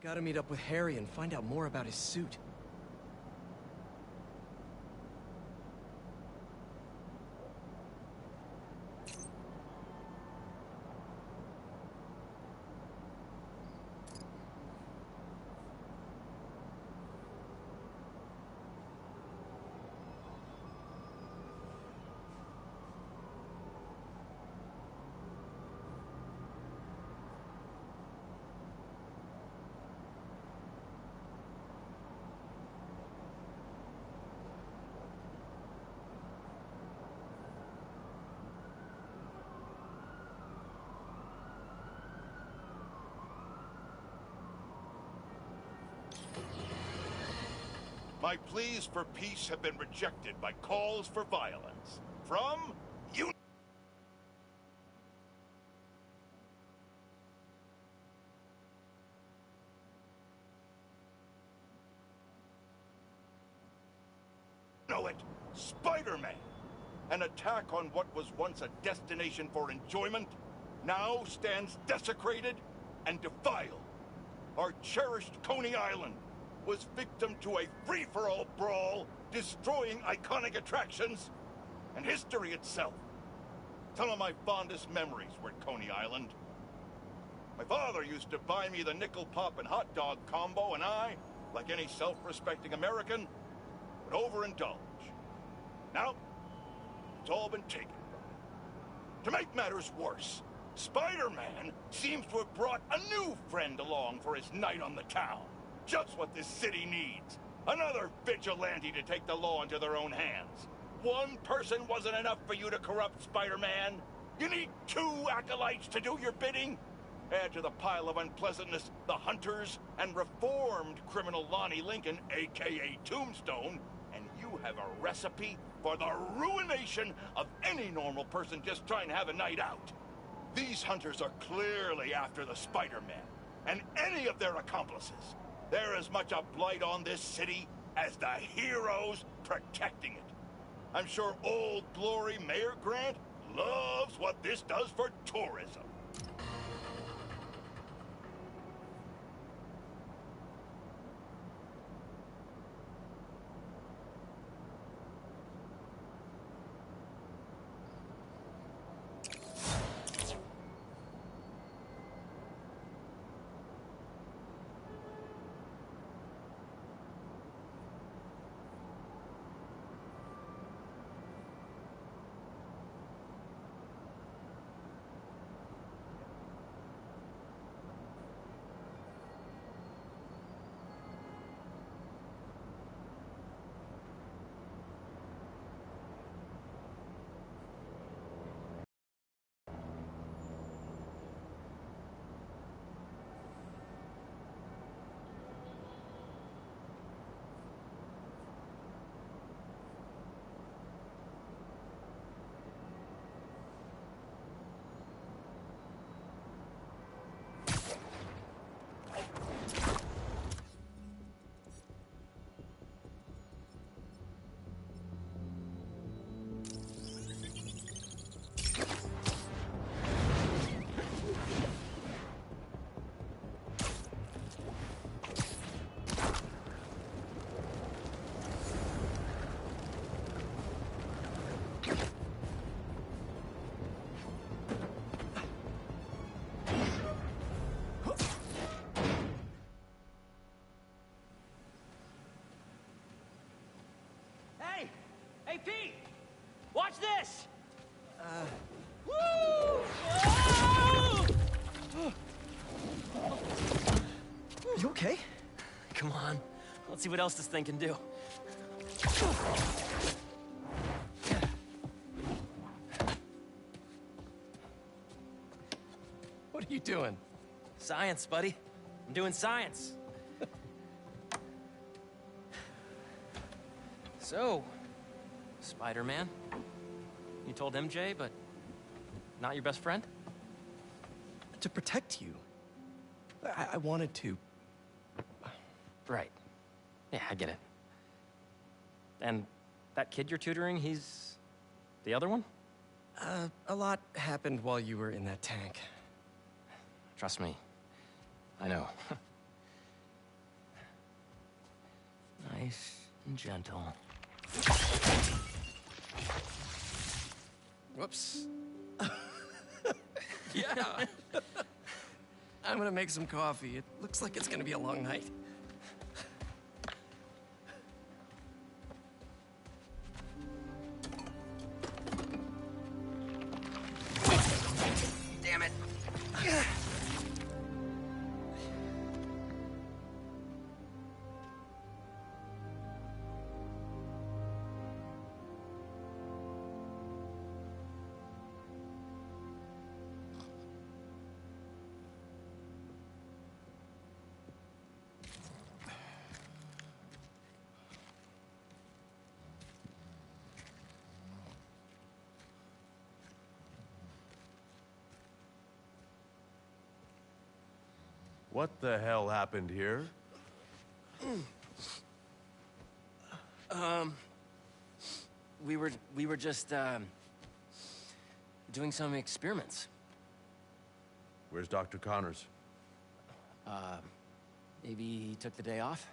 Gotta meet up with Harry and find out more about his suit. My pleas for peace have been rejected by calls for violence. From you know it, Spider-Man. An attack on what was once a destination for enjoyment now stands desecrated and defiled. Our cherished Coney Island was victim to a free-for-all brawl, destroying iconic attractions and history itself. Some of my fondest memories were at Coney Island. My father used to buy me the nickel pop and hot dog combo, and I, like any self-respecting American, would overindulge. Now, it's all been taken from me. To make matters worse, Spider-Man seems to have brought a new friend along for his night on the town. Just what this city needs. Another vigilante to take the law into their own hands. One person wasn't enough for you to corrupt Spider-Man. You need 2 acolytes to do your bidding. Add to the pile of unpleasantness the hunters and reformed criminal Lonnie Lincoln, a.k.a. Tombstone, and you have a recipe for the ruination of any normal person just trying to have a night out. These hunters are clearly after the Spider-Man and any of their accomplices. They're as much a blight on this city as the heroes protecting it. I'm sure Old Glory Mayor Grant loves what this does for tourism. Hey, Pete! Watch this! Woo! You okay? Come on. Let's see what else this thing can do. What are you doing? Science, buddy. I'm doing science. So, Spider-Man, you told MJ, but not your best friend? To protect you. I wanted to. Right. Yeah, I get it. And that kid you're tutoring, he's the other one? A lot happened while you were in that tank. Trust me. I know. Nice and gentle. Whoops. Yeah. I'm gonna make some coffee. It looks like it's gonna be a long night. Damn it. What the hell happened here? We were just doing some experiments. Where's Dr. Connors? Maybe he took the day off?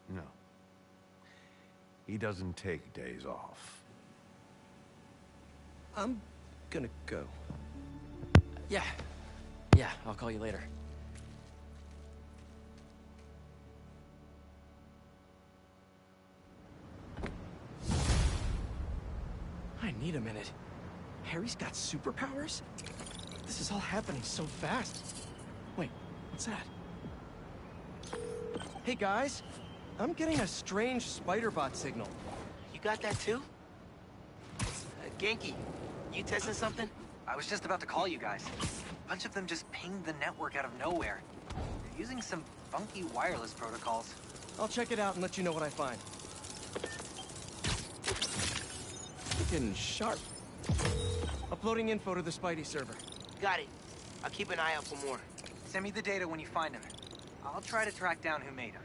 No. He doesn't take days off. I'm gonna go. Yeah. Yeah, I'll call you later. I need a minute. Harry's got superpowers? This is all happening so fast. Wait, what's that? Hey guys, I'm getting a strange spider-bot signal. You got that too? Genki, you testing something? I was just about to call you guys. A bunch of them just pinged the network out of nowhere. They're using some funky wireless protocols. I'll check it out and let you know what I find. Getting sharp. Uploading info to the Spidey server. Got it. I'll keep an eye out for more. Send me the data when you find them. I'll try to track down who made them.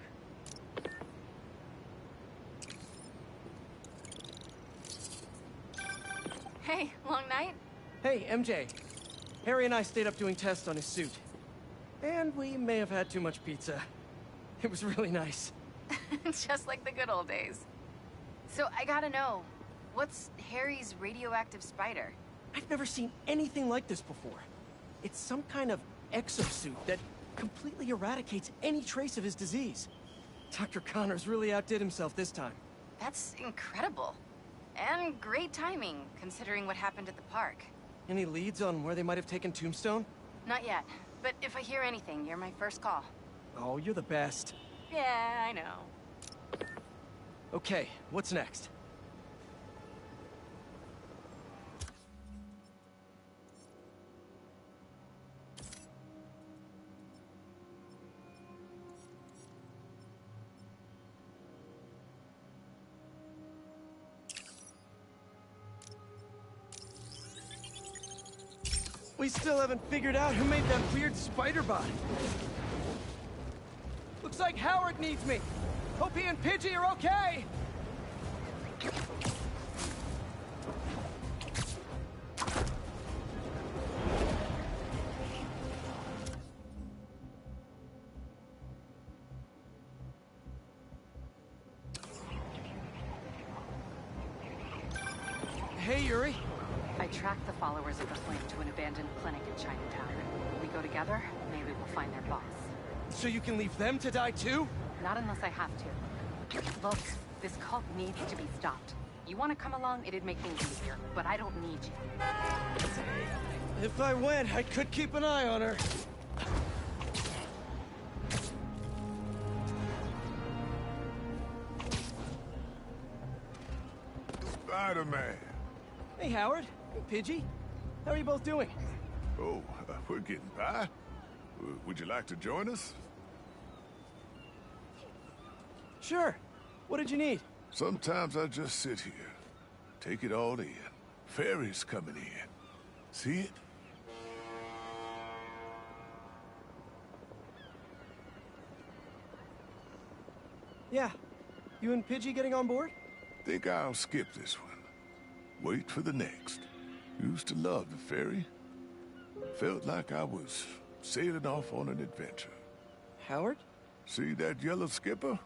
Hey, long night? Hey, MJ. Harry and I stayed up doing tests on his suit. And we may have had too much pizza. It was really nice. Just like the good old days. So I gotta know, what's Harry's radioactive spider? I've never seen anything like this before. It's some kind of exosuit that completely eradicates any trace of his disease. Dr. Connors really outdid himself this time. That's incredible. And great timing, considering what happened at the park. Any leads on where they might have taken Tombstone? Not yet, but if I hear anything, you're my first call. Oh, you're the best. Yeah, I know. Okay, what's next? We still haven't figured out who made that weird spider bot. Looks like Howard needs me. Hope he and Pidgey are okay. Hey, Yuri. I tracked the followers of the Flame to an abandoned clinic in Chinatown. We go together, maybe we'll find their boss. So you can leave them to die too? Not unless I have to. Look, this cult needs to be stopped. You want to come along, it'd make things easier, but I don't need you. If I went, I could keep an eye on her. Spider-Man. Hey, Howard. Hey, Pidgey. How are you both doing? Oh, we're getting by. Would you like to join us? Sure. What did you need? Sometimes I just sit here, take it all in. Fairies coming in. See it? Yeah. You and Pidgey getting on board? Think I'll skip this one. Wait for the next. Used to love the ferry. Felt like I was sailing off on an adventure. Howard? See that yellow skipper?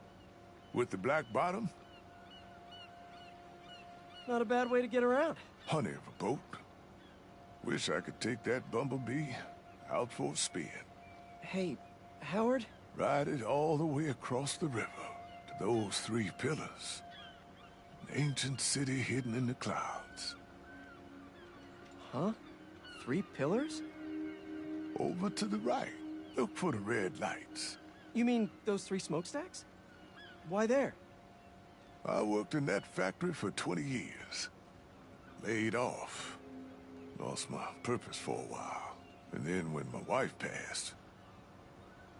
With the black bottom? Not a bad way to get around. Honey of a boat. Wish I could take that bumblebee out for a spin. Hey, Howard? Ride it all the way across the river to those 3 pillars. An ancient city hidden in the clouds. Huh? 3 pillars? Over to the right. Look for the red lights. You mean those 3 smokestacks? Why there? I worked in that factory for 20 years. Laid off. Lost my purpose for a while. And then when my wife passed,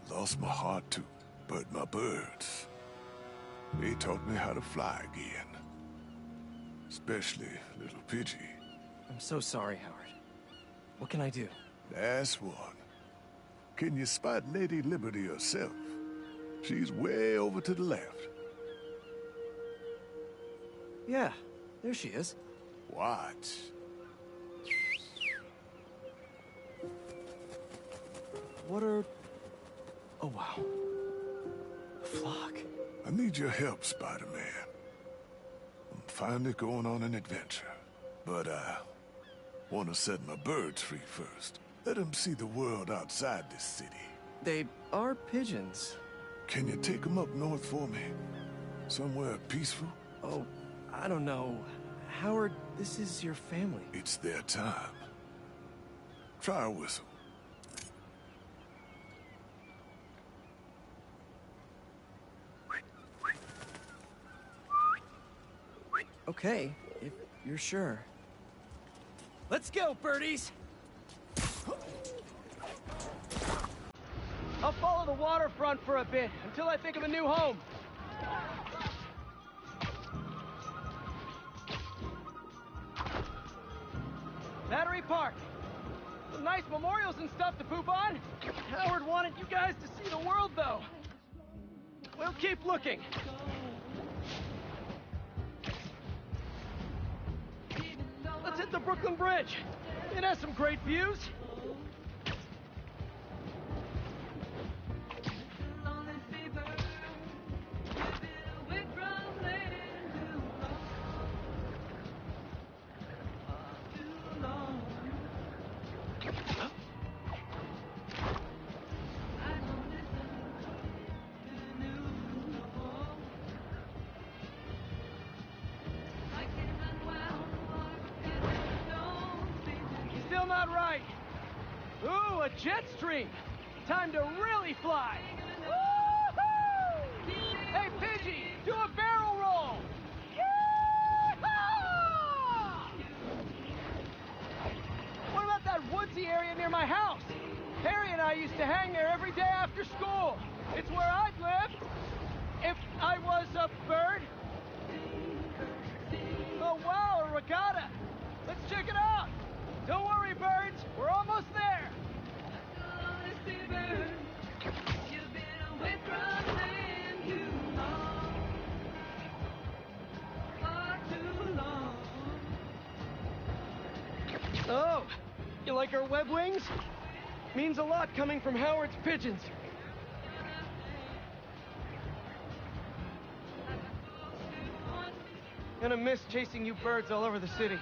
I lost my heart too. But my birds, they taught me how to fly again. Especially little Pidgey. I'm so sorry, Howard. What can I do? That's one. Can you spot Lady Liberty herself? She's way over to the left. Yeah, there she is. Watch. What are... Oh, wow. A flock. I need your help, Spider-Man. I'm finally going on an adventure. But I want to set my birds free first. Let them see the world outside this city. They are pigeons. Can you take them up north for me? Somewhere peaceful? Oh, I don't know. Howard, this is your family. It's their time. Try a whistle. Okay, if you're sure. Let's go, birdies! I'll follow the waterfront for a bit, until I think of a new home. Battery Park. Some nice memorials and stuff to poop on. Howard wanted you guys to see the world, though. We'll keep looking. Let's hit the Brooklyn Bridge. It has some great views. Still not right. Ooh, a jet stream. Time to really fly. Woo-hoo! Hey, Pidgey, do a barrel roll. Yee-haw! What about that woodsy area near my house? Harry and I used to hang there every day after school. It's where I'd live if I was a bird. Oh, wow, a regatta. Let's check it out. Don't worry, birds. We're almost there. Oh, you like our web wings? Means a lot coming from Howard's pigeons. Gonna miss chasing you birds all over the city.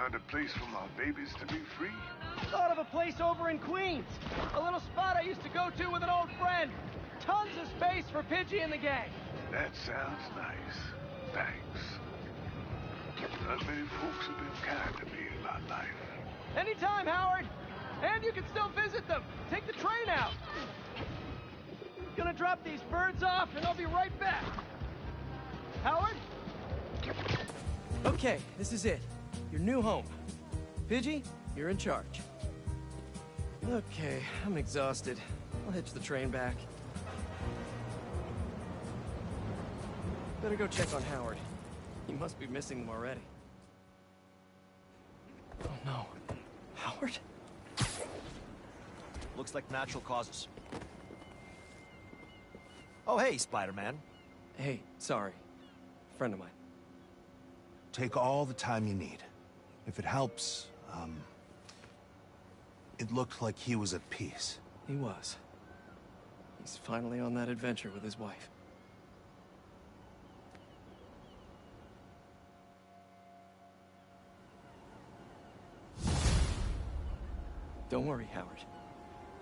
A place for my babies to be free? Thought of a place over in Queens. A little spot I used to go to with an old friend. Tons of space for Pidgey and the gang. That sounds nice. Thanks. Not many folks have been kind to me in my life. Anytime, Howard. And you can still visit them. Take the train out. Gonna drop these birds off and I'll be right back. Howard? Okay, this is it. Your new home. Pidgey, you're in charge. Okay, I'm exhausted. I'll hitch the train back. Better go check on Howard. You must be missing them already. Oh no. Howard? Looks like natural causes. Oh, hey, Spider-Man. Hey, sorry. Friend of mine. Take all the time you need. If it helps, it looked like he was at peace. He was. He's finally on that adventure with his wife. Don't worry, Howard.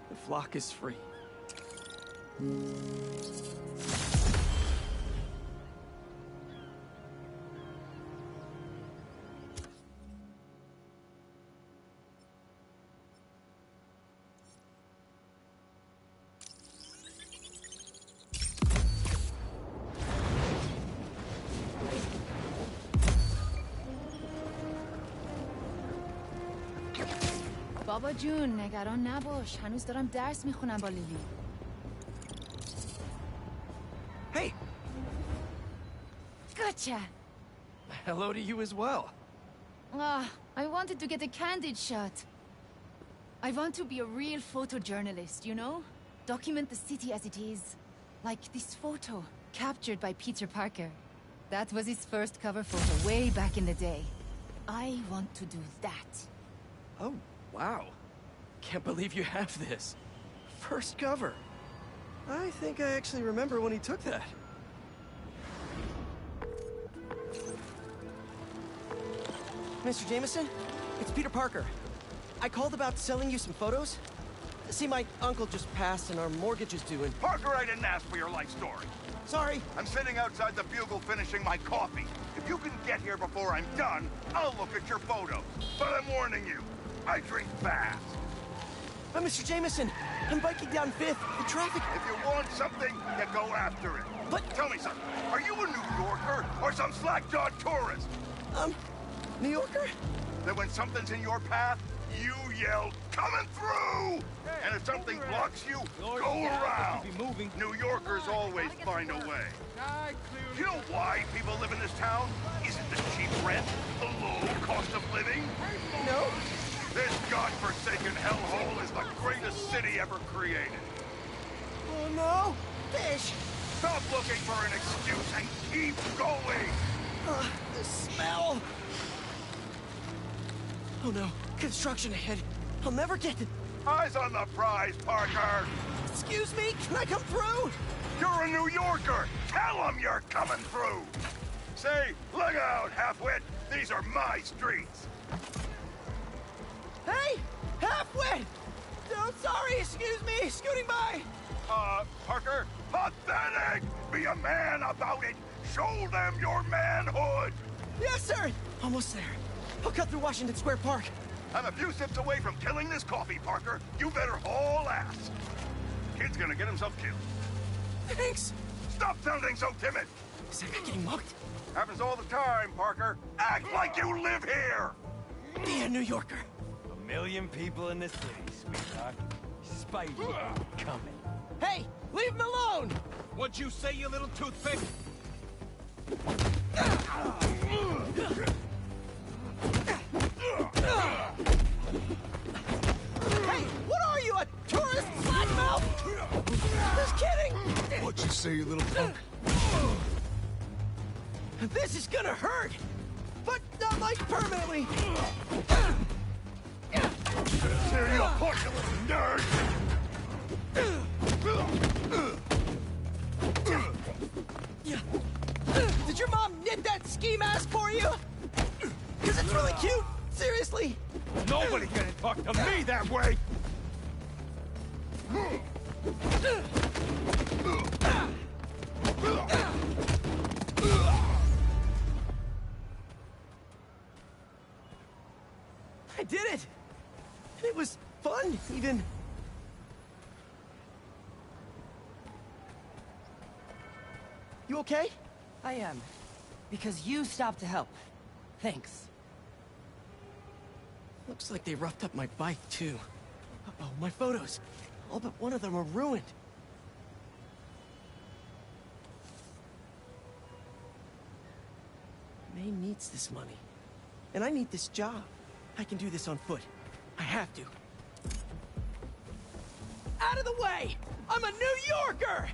The flock is free. بابا جون نگران نباش هنوز دارم درس میخونم با لیلی. Hey! Gotcha! Hello to you as well. I wanted to get a candid shot. I want to be a real photojournalist, you know? Document the city as it is. Like this photo, captured by Peter Parker. That was his first cover photo way back in the day. I want to do that. Oh, wow. Can't believe you have this. First cover. I think I actually remember when he took that. Mr. Jameson, it's Peter Parker. I called about selling you some photos. See, my uncle just passed and our mortgage is due and... Parker, I didn't ask for your life story. Sorry. I'm sitting outside the Bugle finishing my coffee. If you can get here before I'm done, I'll look at your photos. But I'm warning you, I drink fast. Mr. Jameson, I'm biking down 5th. The traffic... If you want something, you go after it. But... Tell me something. Are you a New Yorker or some slack-jawed tourist? New Yorker? That when something's in your path, you yell, "Coming through!" And if something blocks you, go around. New Yorkers always find a way. You know why people live in this town? Isn't the cheap rent, the low cost of living? No. This godforsaken hellhole is the greatest city ever created. Oh no! Fish! Stop looking for an excuse and keep going! The smell! Oh no, construction ahead. I'll never get to... Eyes on the prize, Parker! Excuse me, can I come through? You're a New Yorker! Tell them you're coming through! Say, look out, halfwit! These are my streets! Hey! Halfwit! Oh, sorry, excuse me, scooting by! Parker, pathetic! Be a man about it! Show them your manhood! Yes, sir! Almost there. I'll cut through Washington Square Park. I'm a few sips away from killing this coffee, Parker. You better haul ass. Kid's gonna get himself killed. Thanks! Stop sounding so timid! Is that guy getting mugged? Happens all the time, Parker. Act like you live here! Be a New Yorker. 1 million people in the city, sweetheart. Spidey coming. Hey! Leave him alone! What'd you say, you little toothpick? Hey! What are you, a tourist slackmouth? Just kidding! What you say, you little punk? This is gonna hurt! But not like permanently! Here you push, you little nerd! Did your mom knit that ski mask for you? Because it's really cute! Seriously! Nobody's gonna talk to me that way! I did it! It was fun, even. You okay? I am. Because you stopped to help. Thanks. Looks like they roughed up my bike, too. Uh-oh, my photos. All but one of them are ruined. May needs this money. And I need this job. I can do this on foot. I have to. Out of the way! I'm a New Yorker!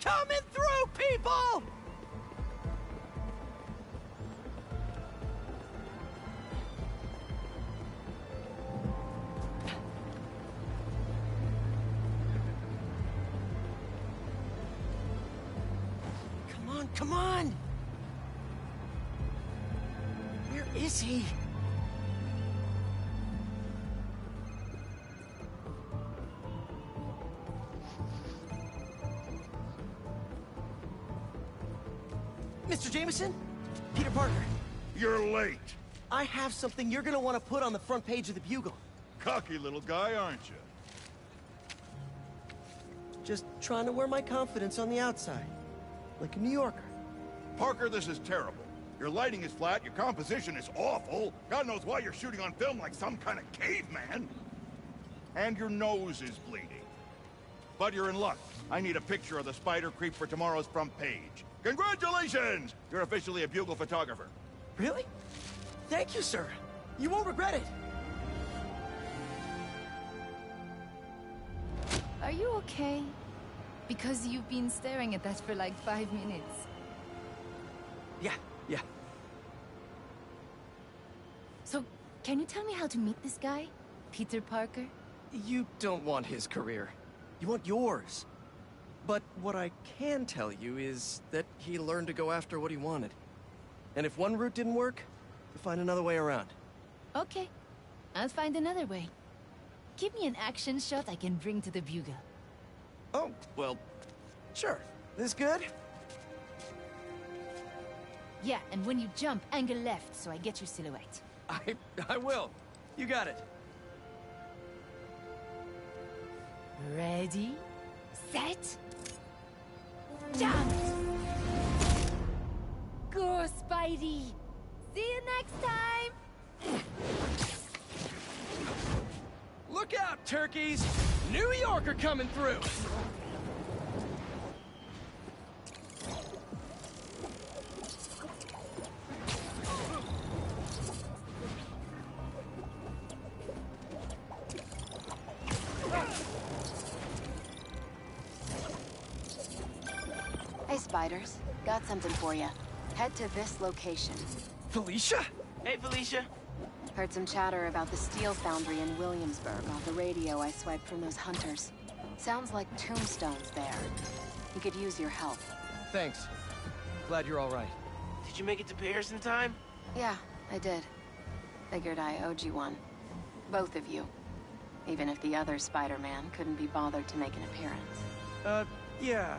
Coming through, people! Come on! Where is he? Mr. Jameson? Peter Parker. You're late. I have something you're gonna want to put on the front page of the Bugle. Cocky little guy, aren't you? Just trying to wear my confidence on the outside. Like a New Yorker. Parker, this is terrible. Your lighting is flat, your composition is awful. God knows why you're shooting on film like some kind of caveman. And your nose is bleeding. But you're in luck. I need a picture of the spider creep for tomorrow's front page. Congratulations! You're officially a Bugle photographer. Really? Thank you, sir. You won't regret it. Are you okay? Because you've been staring at that for like 5 minutes. Yeah. So, can you tell me how to meet this guy? Peter Parker? You don't want his career. You want yours. But what I can tell you is that he learned to go after what he wanted. And if one route didn't work, he'll find another way around. Okay. I'll find another way. Give me an action shot I can bring to the Bugle. Oh, well, sure. This good? Yeah, and when you jump, angle left so I get your silhouette. I will. You got it. Ready, set, jump! Go, Spidey! See you next time! Look out, turkeys! New Yorker coming through! Hey, Spiders. Got something for you. Head to this location. Felicia? Hey, Felicia. Heard some chatter about the steel foundry in Williamsburg off the radio I swiped from those hunters. Sounds like tombstones there. You could use your help. Thanks. Glad you're all right. Did you make it to Paris in time? Yeah, I did. Figured I owed you one. Both of you. Even if the other Spider-Man couldn't be bothered to make an appearance. Yeah.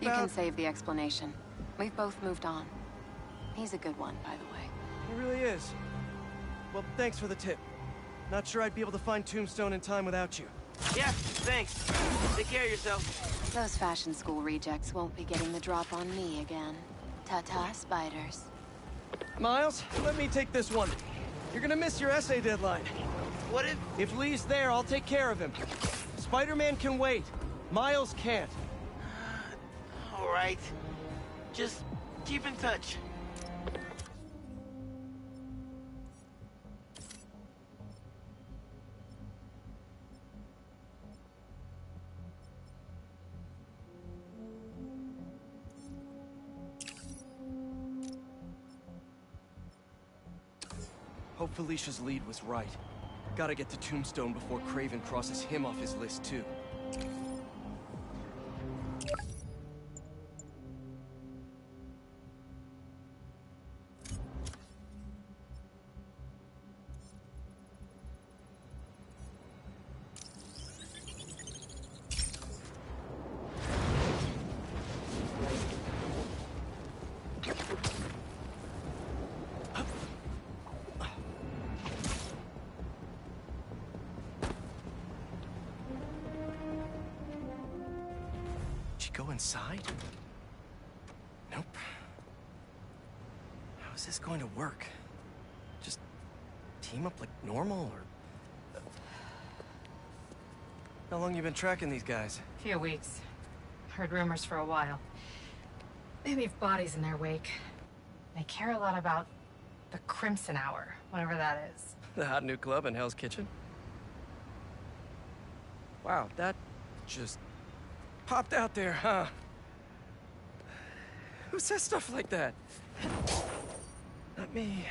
You can save the explanation. We've both moved on. He's a good one, by the way. He really is. Well, thanks for the tip. Not sure I'd be able to find Tombstone in time without you. Yeah, thanks. Take care of yourself. Those fashion school rejects won't be getting the drop on me again. Ta-ta, Spiders. Miles, let me take this one. You're gonna miss your essay deadline. What if... If Lee's there, I'll take care of him. Spider-Man can wait. Miles can't. All right. Just keep in touch. Hope Felicia's lead was right. Gotta get to Tombstone before Craven crosses him off his list, too. Go inside? Nope. How is this going to work? Just team up like normal, or... How long you been tracking these guys? Few weeks. Heard rumors for a while. They leave bodies in their wake. They care a lot about the Crimson Hour, whatever that is. The hot new club in Hell's Kitchen? Wow, that just popped out there, huh? Who says stuff like that? Not me.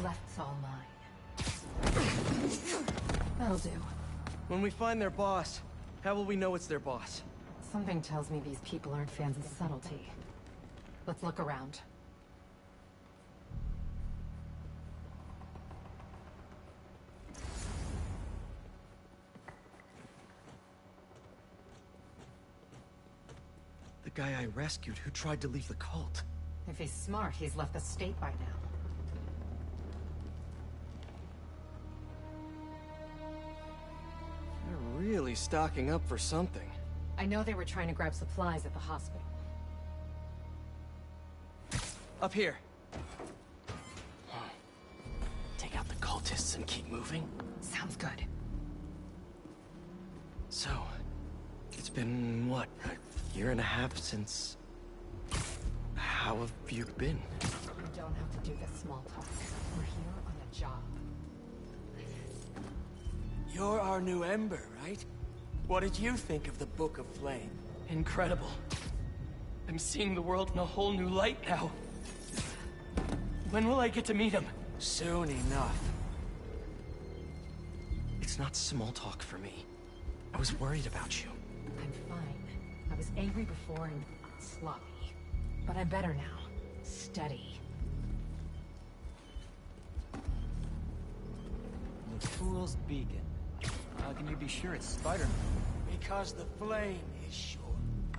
Left's all mine. That'll do. When we find their boss, how will we know it's their boss? Something tells me these people aren't fans of subtlety. Let's look around. The guy I rescued who tried to leave the cult. If he's smart, he's left the state by now. They're really stocking up for something. I know they were trying to grab supplies at the hospital. Up here. Take out the cultists and keep moving? Sounds good. So, it's been, what, a year and a half since... How have you been? You don't have to do this small talk. We're here on a job. You're our new Ember, right? What did you think of the Book of Flame? Incredible. I'm seeing the world in a whole new light now. When will I get to meet him? Soon enough. It's not small talk for me. I was worried about you. I'm fine. I was angry before and sloppy. But I'm better now. Steady. The Fool's Beacon. How can you be sure it's Spider-Man? Because the flame is sure.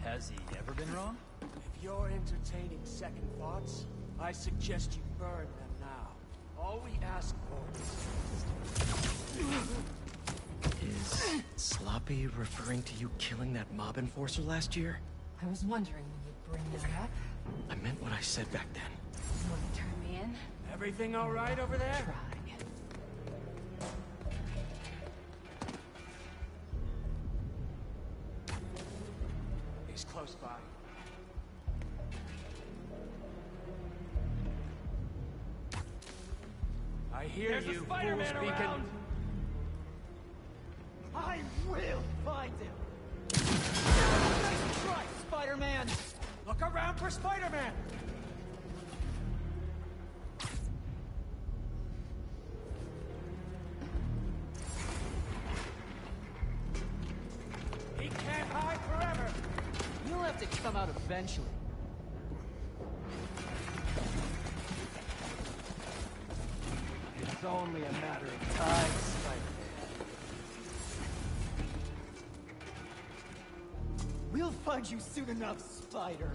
Has he ever been wrong? If you're entertaining second thoughts, I suggest you burn them now. All we ask for Is Sloppy referring to you killing that mob enforcer last year? I was wondering when you'd bring that up. I meant what I said back then. You want to turn me in? everything all right over there? Try. He's close by. I hear There's you, a Spider-Man Fool's Beacon. around! I will find him! Nice try, Spider-Man! Look around for Spider-Man! He can't hide forever! You'll have to come out eventually. It's only a matter of time, Spider-Man. We'll find you soon enough, Spider.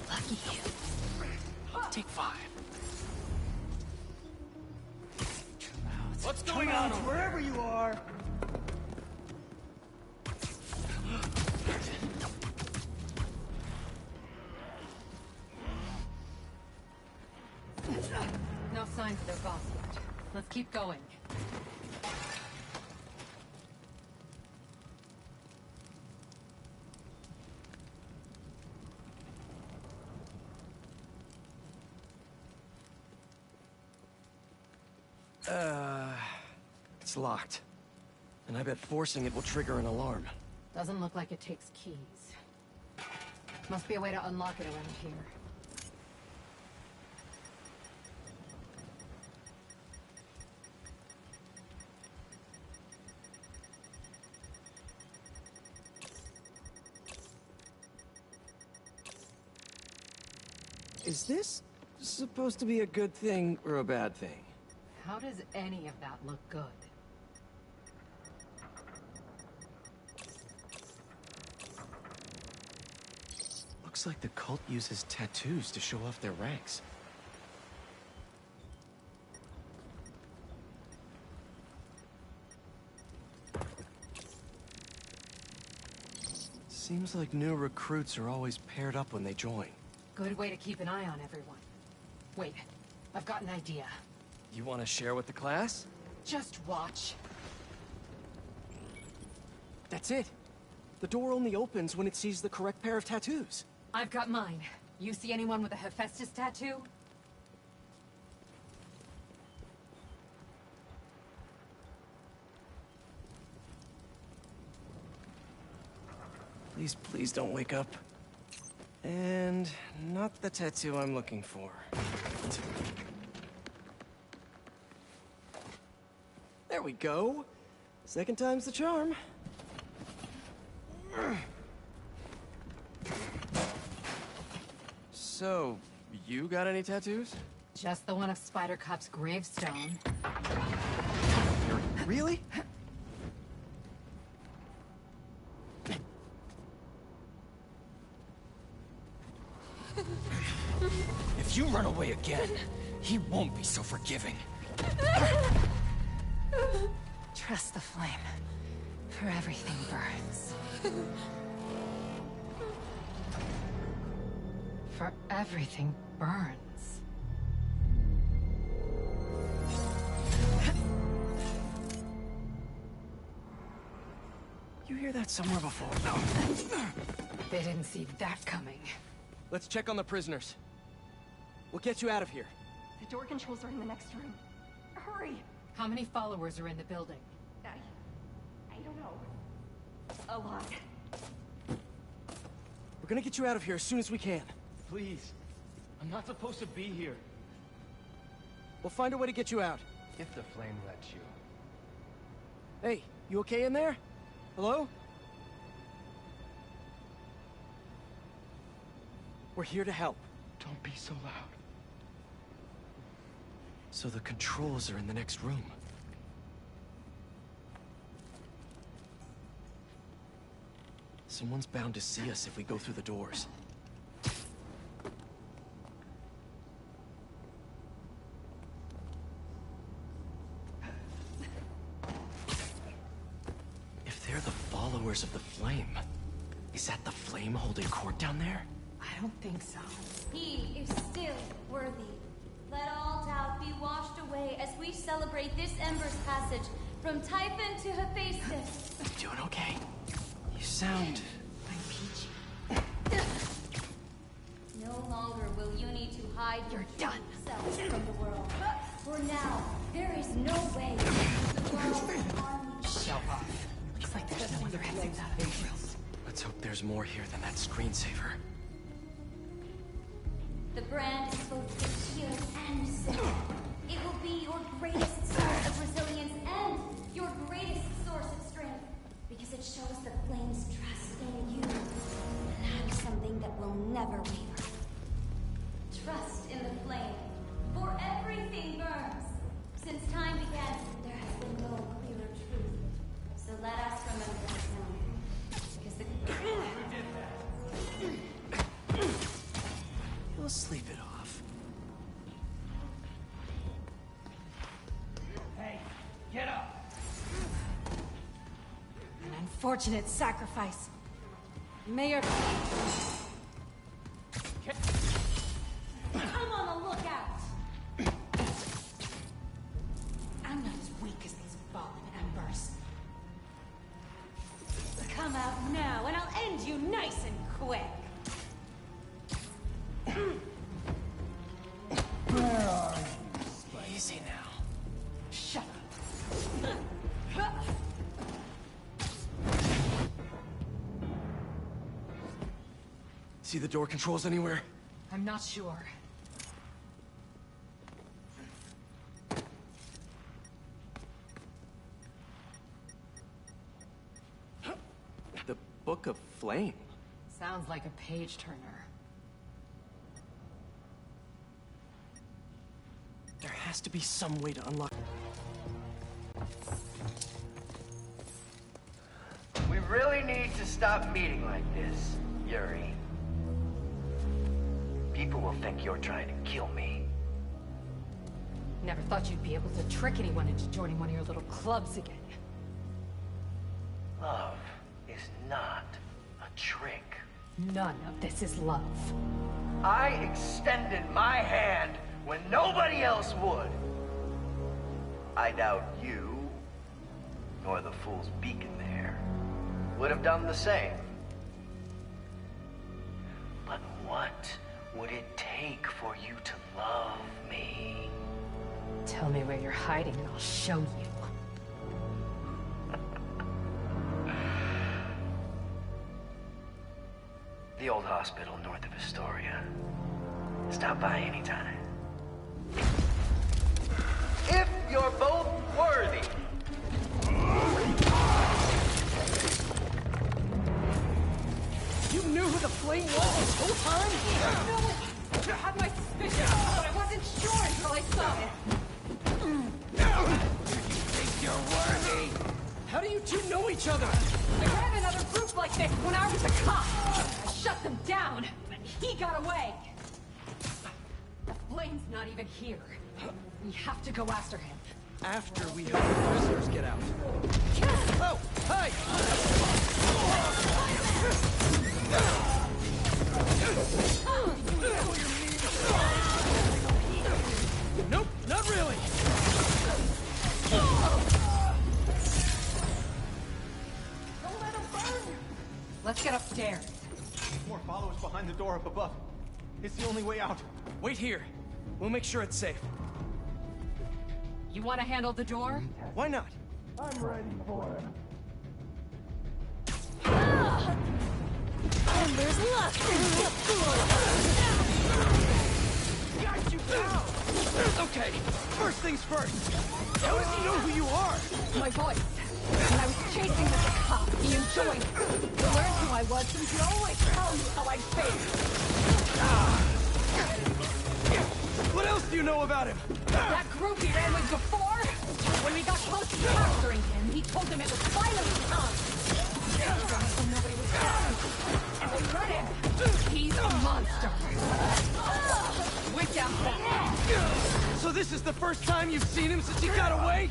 Lucky you. Take 5. What's going on wherever you are? No signs of their boss yet. Let's keep going. It's locked. And I bet forcing it will trigger an alarm. Doesn't look like it takes keys. Must be a way to unlock it around here. Is this supposed to be a good thing or a bad thing? How does any of that look good? Looks like the cult uses tattoos to show off their ranks. Seems like new recruits are always paired up when they join. Good way to keep an eye on everyone. Wait, I've got an idea. You want to share with the class? Just watch. That's it. The door only opens when it sees the correct pair of tattoos. I've got mine. You see anyone with a Hephaestus tattoo? Please, please don't wake up. And not the tattoo I'm looking for. There we go. Second time's the charm. So, you got any tattoos? Just the one of Spider Cop's gravestone. Really? If you run away again, he won't be so forgiving. Trust the flame, for everything burns. For everything burns. You hear that somewhere before? They didn't see that coming. Let's check on the prisoners. We'll get you out of here. The door controls are in the next room. Hurry! How many followers are in the building? a lot. We're gonna get you out of here as soon as we can. Please. I'm not supposed to be here. We'll find a way to get you out. If the flame lets you. Hey, you okay in there? Hello? We're here to help. Don't be so loud. So the controls are in the next room. Someone's bound to see us if we go through the doors. If they're the followers of the flame, is that the flame holding court down there? I don't think so. He is still worthy. Let all doubt be washed away as we celebrate this Ember's passage from Typhon to Hephaestus. You doing okay? You sound... I'm peachy. No longer will you need to hide your self from the world. For now, there is no way the world on Show off. Looks like there's no other exits out of Israel's. Let's hope there's more here than that screensaver. The brand is both your shield and sword. It will be your greatest source of resilience and your greatest source of strength, because it shows the flame's trust in you. And that's something that will never waver. Trust in the flame, for everything burns. Since time began, there has been no clearer truth. So let us remember this now, because the We'll sleep it off. Hey, get up! An unfortunate sacrifice. Mayor... come on the lookout! I'm not as weak as these fallen embers. Come out now, and I'll end you nice and quick. Where are you? Easy now. Shut up. See the door controls anywhere? I'm not sure. The Book of Flame. Sounds like a page turner. There has to be some way to unlock... We really need to stop meeting like this, Yuri. People will think you're trying to kill me. Never thought you'd be able to trick anyone into joining one of your little clubs again. Love is not a trick. None of this is love. I extended my hand when nobody else would. I doubt you, nor the fool's beacon there, would have done the same. But what would it take for you to love me? Tell me where you're hiding and I'll show you. The old hospital north of Astoria. Stop by anytime. If you're both worthy. You knew who the flame was this whole time? No! I had my suspicions, but I wasn't sure until I saw it. You think you're worthy? How do you two know each other? I ran another group like this when I was a cop. I shut them down, but he got away. The flame's not even here. We have to go after him. After we help the prisoners get out. Oh, hi! Nope, not really. Don't let him burn! Let's get upstairs. More followers behind the door up above. It's the only way out. Wait here. We'll make sure it's safe. You want to handle the door? Why not? I'm ready for it. There's luck. Got you now! Okay, first things first. How does he know who you are? My voice. When I was chasing the cop, he enjoyed it. He learned who I was, so he could always tell me how I'd face. What else do you know about him? That group he ran with before? When we got close to capturing him, he told them it was finally time. So nobody was coming. And they let him. He's a monster. Went down fast. So this is the first time you've seen him since he got away?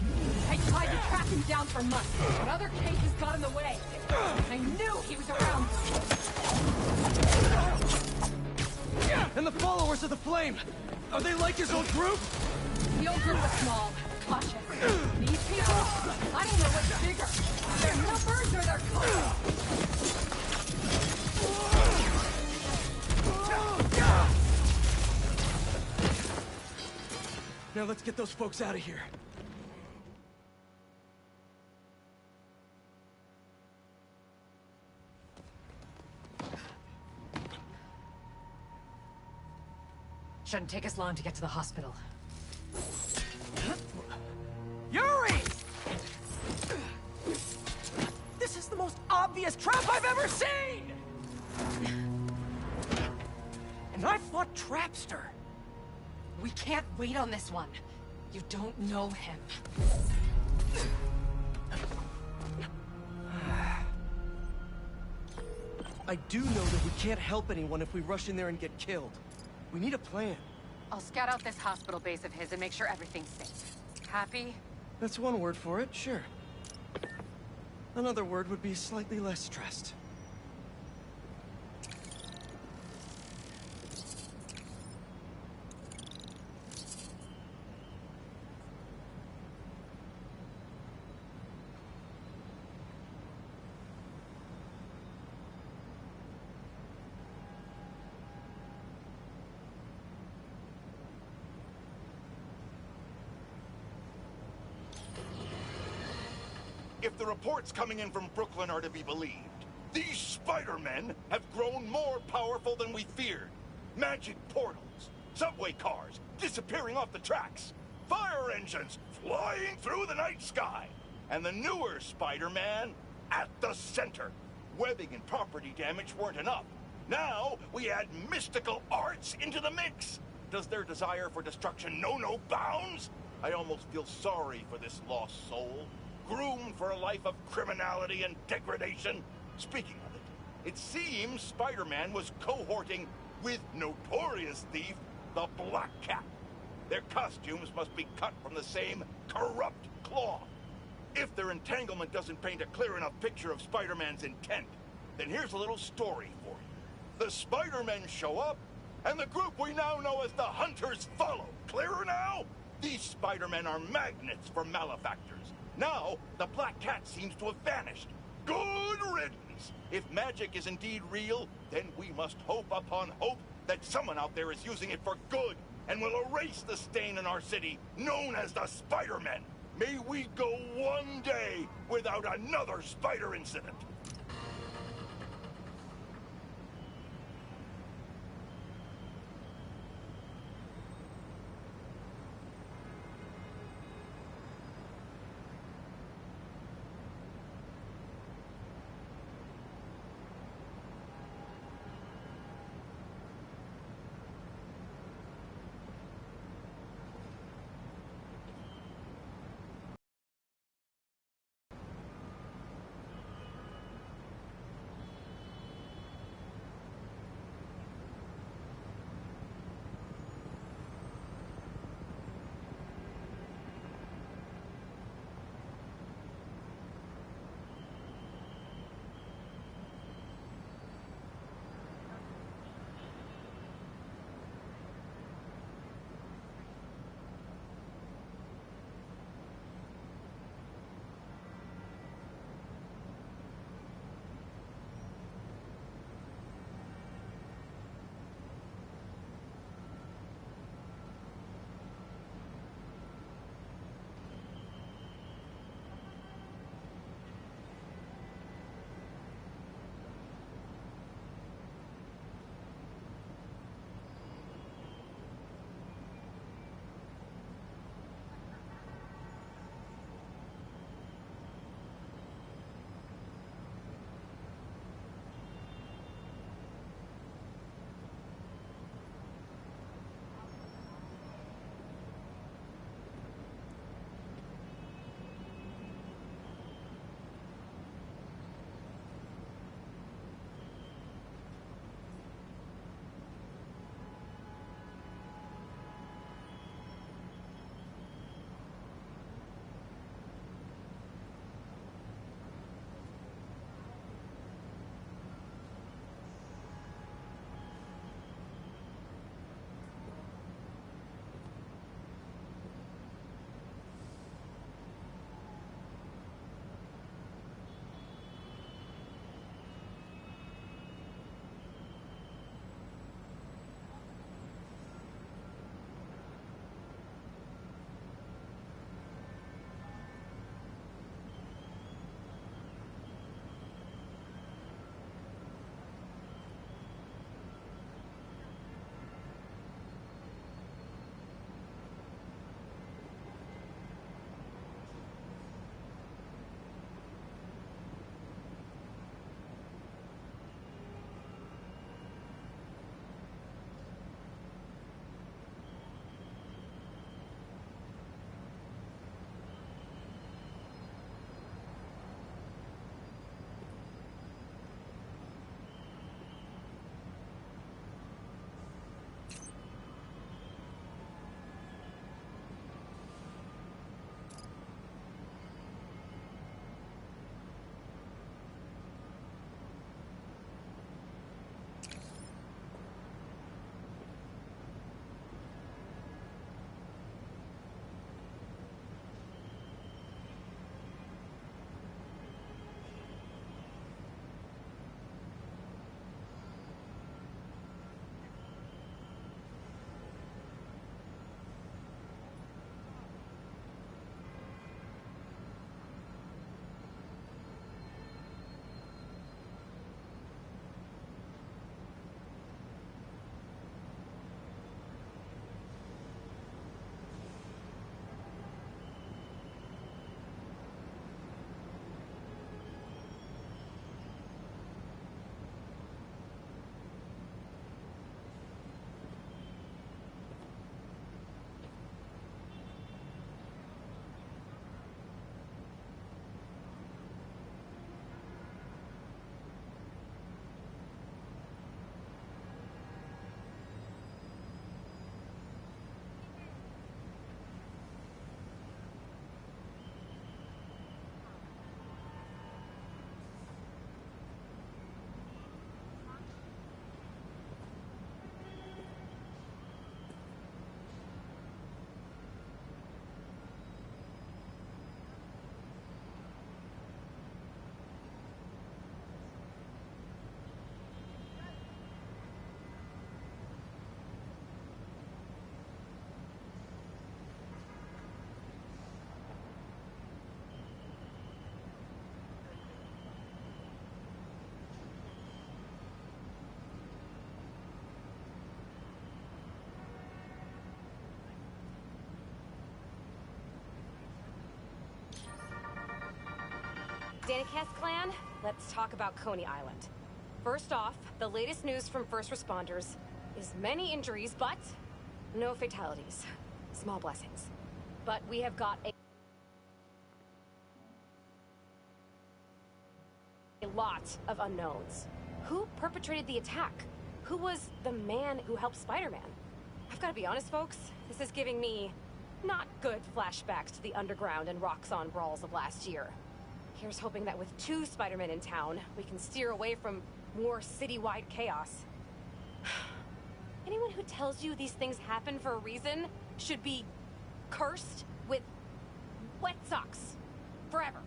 I tried to track him down for months, but other cases got in the way. I knew he was around. And the followers of the Flame, are they like his old group? The old group was small, cautious. These people, I don't know what's bigger. Their numbers or their color. Now let's get those folks out of here. Shouldn't take us long to get to the hospital. Yuri! This is the most obvious trap I've ever seen! And I fought Trapster. We can't wait on this one. You don't know him. I do know that we can't help anyone if we rush in there and get killed. We need a plan. I'll scout out this hospital base of his and make sure everything's safe. Happy? That's one word for it, sure. Another word would be slightly less stressed. If the reports coming in from Brooklyn are to be believed, these Spider-Men have grown more powerful than we feared. Magic portals, subway cars disappearing off the tracks, fire engines flying through the night sky, and the newer Spider-Man at the center. Webbing and property damage weren't enough. Now we add mystical arts into the mix. Does their desire for destruction know no bounds? I almost feel sorry for this lost soul, groomed for a life of criminality and degradation. Speaking of it, it seems Spider-Man was cohorting with notorious thief, the Black Cat. Their costumes must be cut from the same corrupt cloth. If their entanglement doesn't paint a clear enough picture of Spider-Man's intent, then here's a little story for you. The Spider-Men show up, and the group we now know as the Hunters follow. Clearer now? These Spider-Men are magnets for malefactors. Now, the Black Cat seems to have vanished. Good riddance! If magic is indeed real, then we must hope upon hope that someone out there is using it for good and will erase the stain in our city known as the Spider-Men. May we go one day without another spider incident. Danikest clan, let's talk about Coney Island. First off, the latest news from first responders is many injuries, but no fatalities. Small blessings. But we have got a lot of unknowns. Who perpetrated the attack? Who was the man who helped Spider-Man? I've got to be honest, folks, this is giving me not good flashbacks to the underground and Roxxon brawls of last year. Here's hoping that with 2 Spider-Men in town, we can steer away from more citywide chaos. Anyone who tells you these things happen for a reason should be cursed with wet socks forever.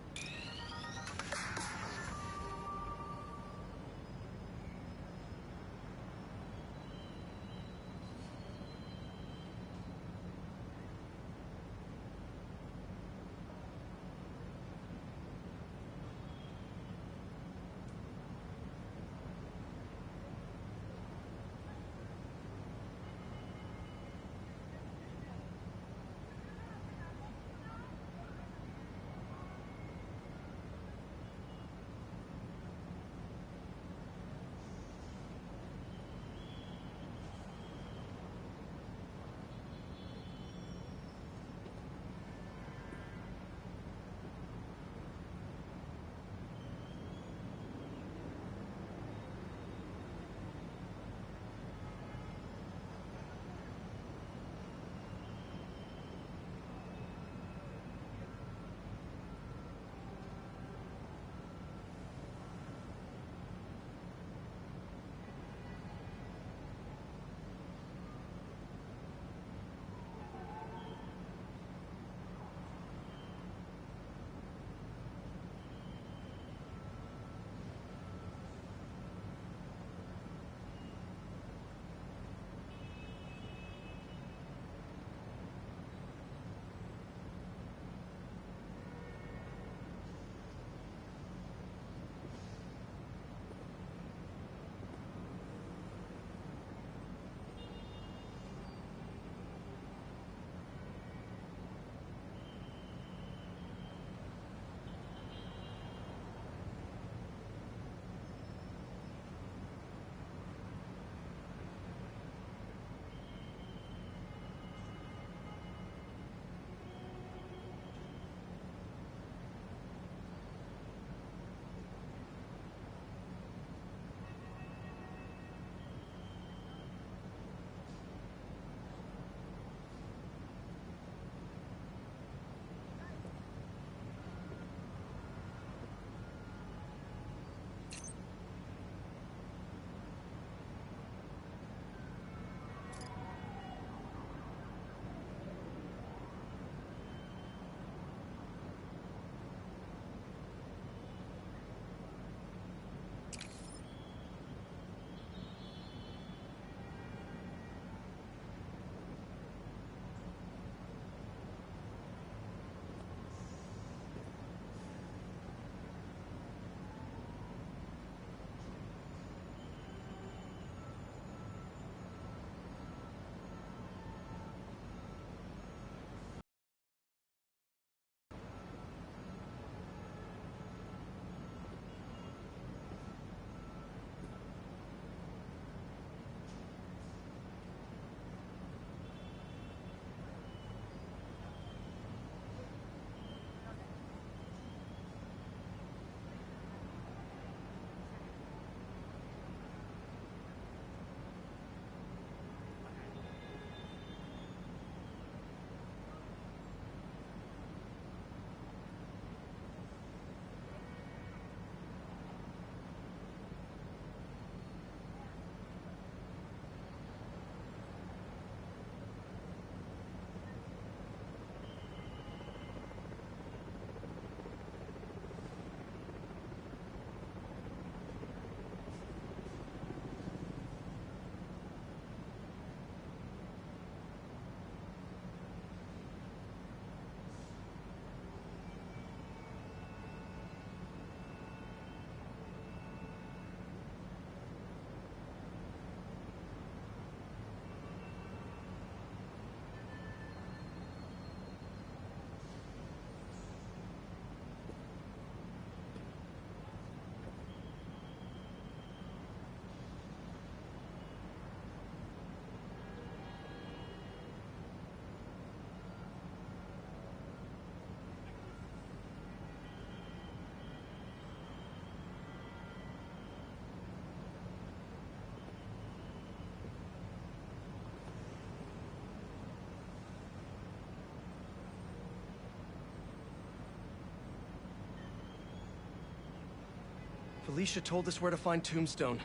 Felicia told us where to find Tombstone.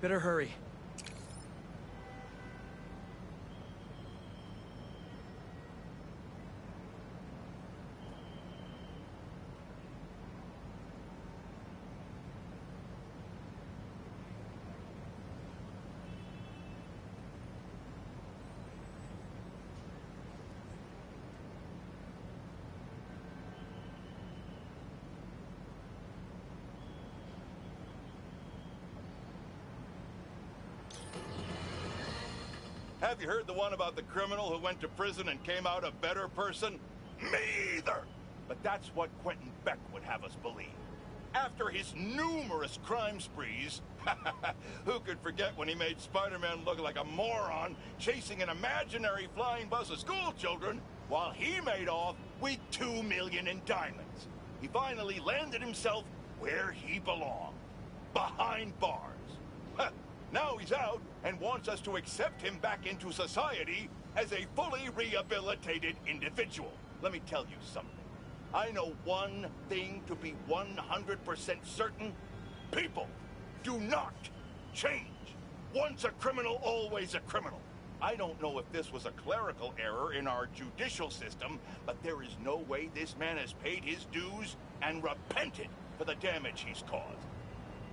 Better hurry. Have you heard the one about the criminal who went to prison and came out a better person? Me either! But that's what Quentin Beck would have us believe. After his numerous crime sprees, who could forget when he made Spider-Man look like a moron chasing an imaginary flying bus of school children while he made off with $2 million in diamonds? He finally landed himself where he belonged, behind bars. Now he's out and wants us to accept him back into society as a fully rehabilitated individual. Let me tell you something. I know one thing to be 100% certain. People do not change. Once a criminal, always a criminal. I don't know if this was a clerical error in our judicial system, but there is no way this man has paid his dues and repented for the damage he's caused.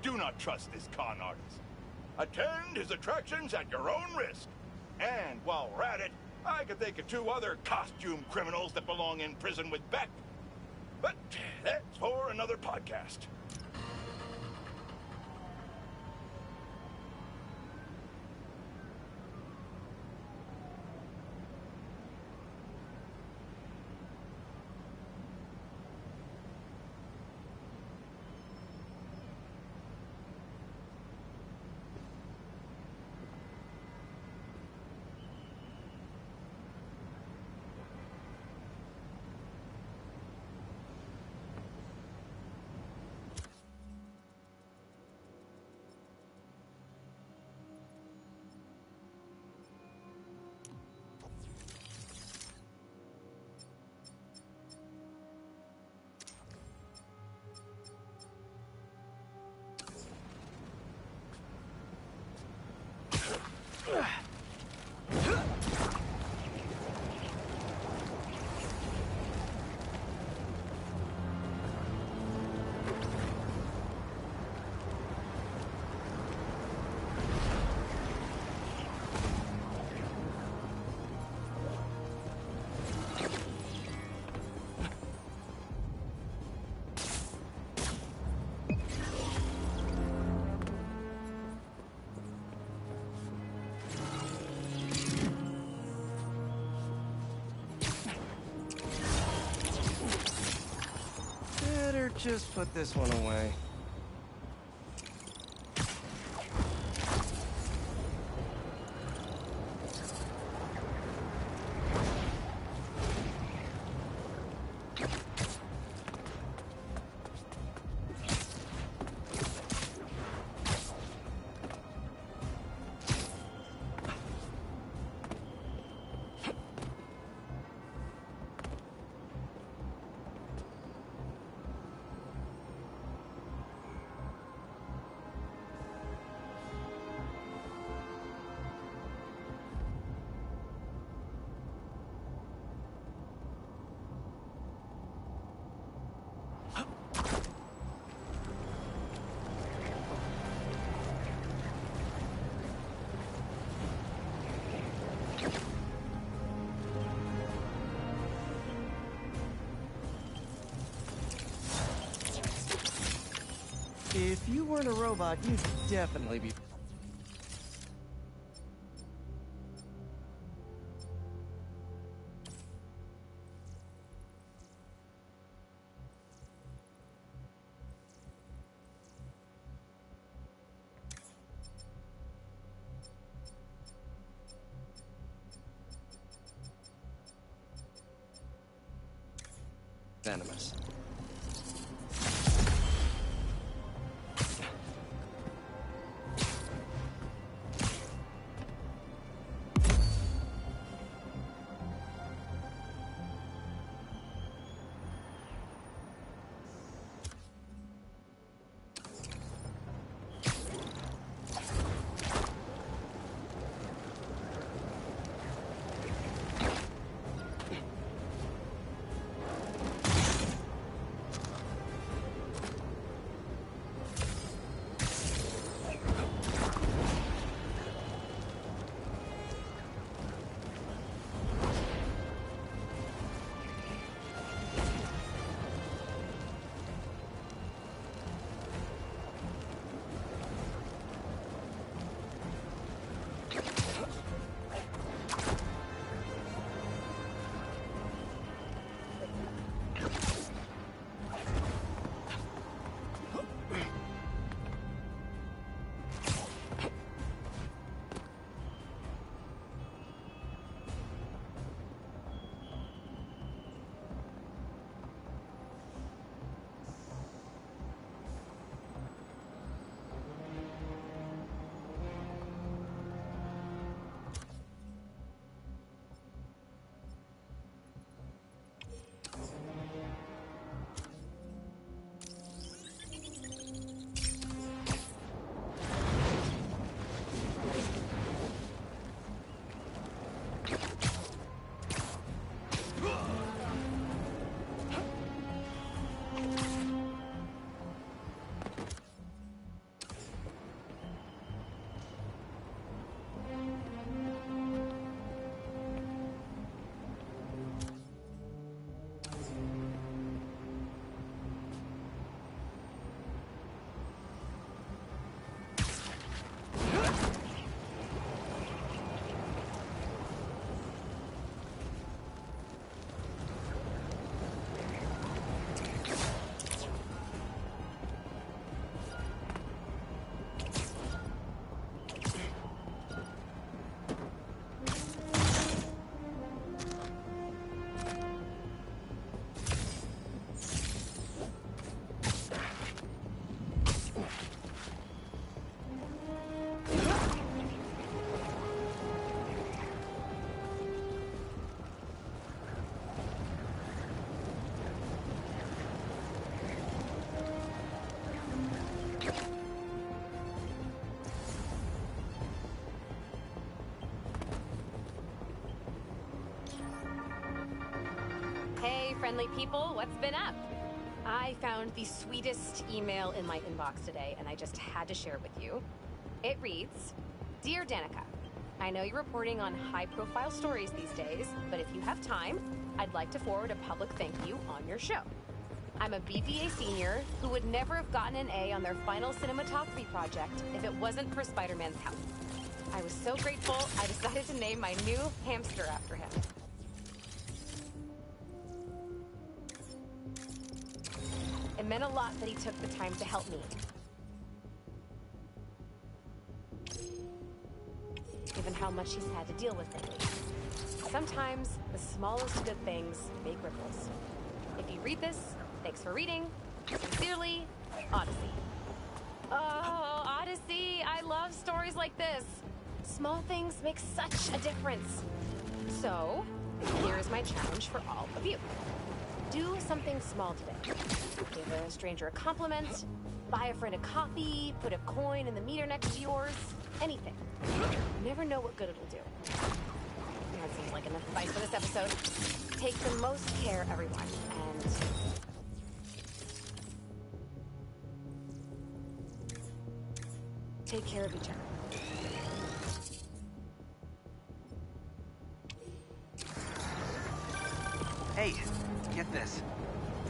Do not trust this con artist. Attend his attractions at your own risk. And while we're at it, I could think of 2 other costume criminals that belong in prison with Beck. But that's for another podcast. Better just put this one away. If you weren't a robot, you'd definitely be... venomous. friendly people, what's been up? I found the sweetest email in my inbox today, and I just had to share it with you. It reads, Dear Danica, I know you're reporting on high-profile stories these days, but if you have time, I'd like to forward a public thank you on your show. I'm a BVA senior who would never have gotten an A on their final cinematography project if it wasn't for Spider-Man's help. I was so grateful, I decided to name my new hamster after him. It meant a lot that he took the time to help me. Given how much he's had to deal with lately. Sometimes the smallest good things make ripples. If you read this, thanks for reading. Sincerely, Odyssey. Oh, Odyssey, I love stories like this. Small things make such a difference. So, here is my challenge for all of you. Do something small today. Give a stranger a compliment, buy a friend a coffee, put a coin in the meter next to yours, anything. You never know what good it'll do. That seems like enough advice for this episode. Take the most care, everyone, and... take care of each other. Hey, get this.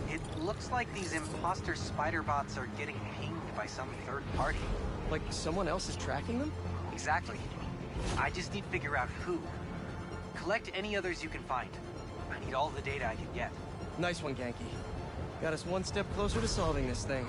It looks like these imposter spider bots are getting pinged by some third party. Like someone else is tracking them? Exactly. I just need to figure out who. Collect any others you can find. I need all the data I can get. Nice one, Genki. Got us one step closer to solving this thing.